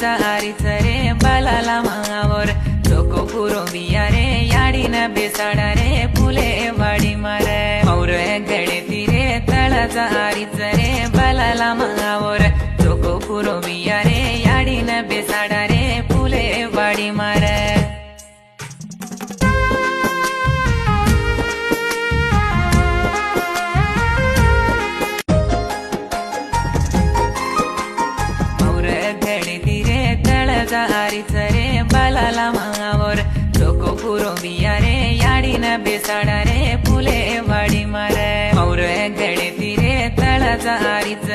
तळजारीच रे बालाला Mawar choco पुरो बिया रे याडीना बेसाडा रे फुले वाडी मारे मौर गडे तिरे तळजारीच रे बालाला मावर चोको पुरो बिया रे याडीना बेसाडा रे फुले वाडी मारे तळजारीच रे बालाला मावर चोको पुरो बिया रे याडीना बेसाडा रे फुले वाडी मारे मौर गडे तिरे तळजारीच